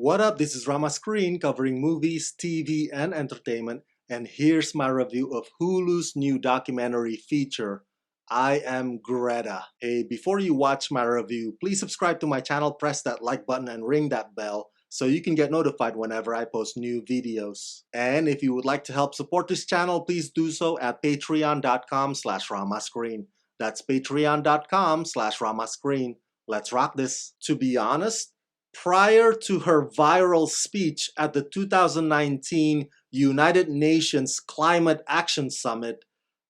What up? This is Rama Screen covering movies, TV, and entertainment, and here's my review of Hulu's new documentary feature, I Am Greta. Hey, before you watch my review, please subscribe to my channel, press that like button, and ring that bell so you can get notified whenever I post new videos. And if you would like to help support this channel, please do so at patreon.com/ramascreen. That's patreon.com/ramascreen. Let's rock this. To be honest, prior to her viral speech at the 2019 United Nations Climate Action Summit,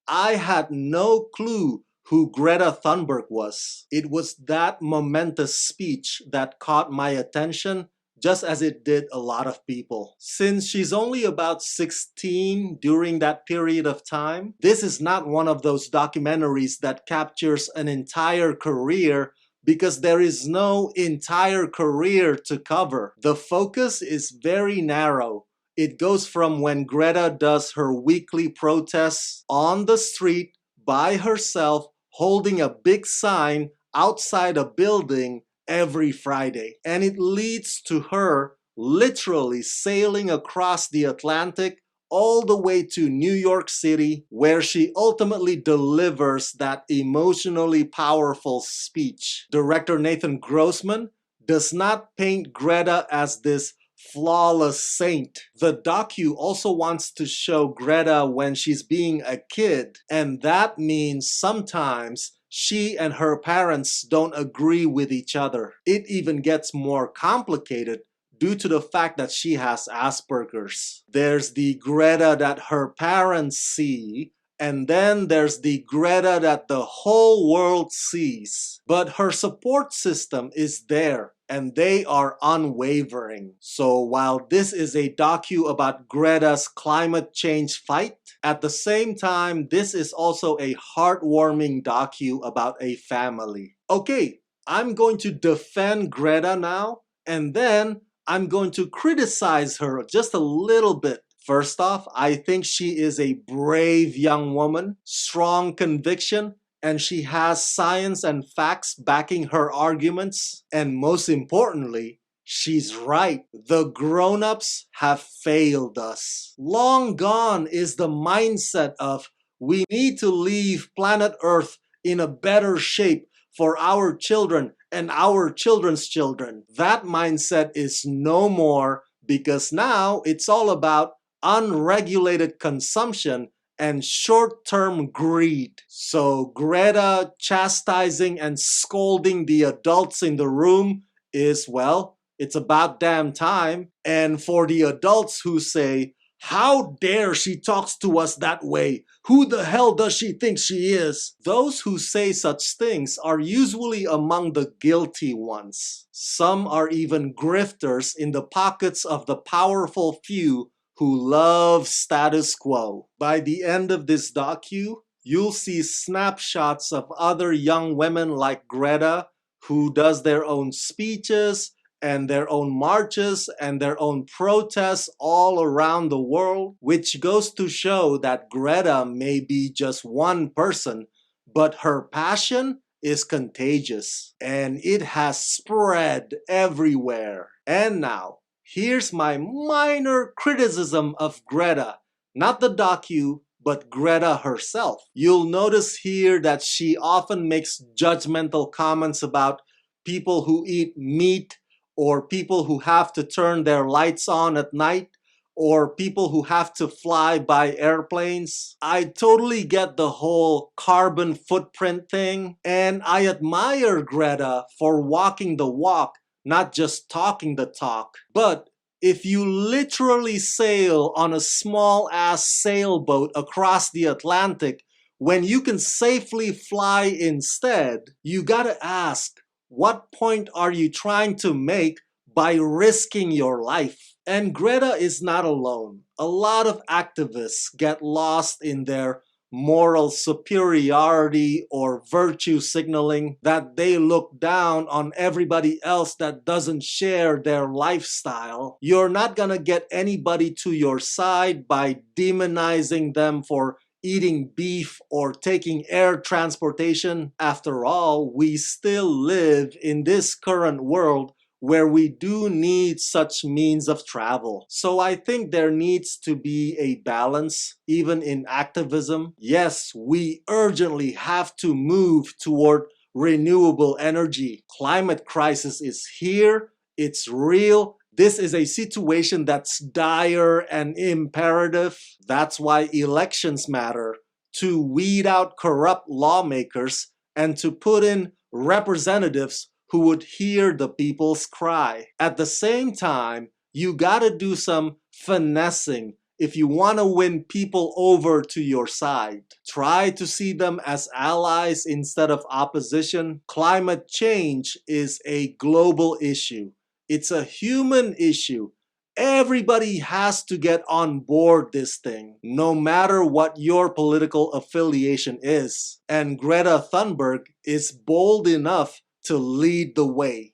I had no clue who Greta Thunberg was. It was that momentous speech that caught my attention, just as it did a lot of people. Since she's only about 16 during that period of time, this is not one of those documentaries that captures an entire career because there is no entire career to cover. The focus is very narrow. It goes from when Greta does her weekly protests on the street by herself, holding a big sign outside a building every Friday. And it leads to her literally sailing across the Atlantic all the way to New York City, where she ultimately delivers that emotionally powerful speech. Director Nathan Grossman does not paint Greta as this flawless saint. The docu also wants to show Greta when she's being a kid, and that means sometimes she and her parents don't agree with each other. It even gets more complicated due to the fact that she has Asperger's. There's the Greta that her parents see, and then there's the Greta that the whole world sees. But her support system is there, and they are unwavering. So while this is a docu about Greta's climate change fight, at the same time, this is also a heartwarming docu about a family. Okay, I'm going to defend Greta now, and then I'm going to criticize her just a little bit. First off, I think she is a brave young woman, strong conviction, and she has science and facts backing her arguments. And most importantly, she's right. The grown-ups have failed us. Long gone is the mindset of we need to leave planet Earth in a better shape for our children and our children's children. That mindset is no more because now it's all about unregulated consumption and short-term greed. So Greta chastising and scolding the adults in the room is, well, it's about damn time. And for the adults who say, how dare she talks to us that way? Who the hell does she think she is? Those who say such things are usually among the guilty ones. Some are even grifters in the pockets of the powerful few who love status quo. By the end of this docu, you'll see snapshots of other young women like Greta who does their own speeches and their own marches and their own protests all around the world, which goes to show that Greta may be just one person, but her passion is contagious and it has spread everywhere. And now, here's my minor criticism of Greta, not the docu, but Greta herself. You'll notice here that she often makes judgmental comments about people who eat meat, or people who have to turn their lights on at night, or people who have to fly by airplanes. I totally get the whole carbon footprint thing, and I admire Greta for walking the walk, not just talking the talk. But if you literally sail on a small-ass sailboat across the Atlantic when you can safely fly instead, you gotta ask, what point are you trying to make by risking your life? And Greta is not alone. A lot of activists get lost in their moral superiority or virtue signaling, that they look down on everybody else that doesn't share their lifestyle. You're not gonna get anybody to your side by demonizing them for eating beef or taking air transportation. After all, we still live in this current world where we do need such means of travel. So I think there needs to be a balance, even in activism. Yes, we urgently have to move toward renewable energy. Climate crisis is here, it's real. This is a situation that's dire and imperative. That's why elections matter, to weed out corrupt lawmakers and to put in representatives who would hear the people's cry. At the same time, you gotta do some finessing if you want to win people over to your side. Try to see them as allies instead of opposition. Climate change is a global issue. It's a human issue. Everybody has to get on board this thing, no matter what your political affiliation is. And Greta Thunberg is bold enough to lead the way.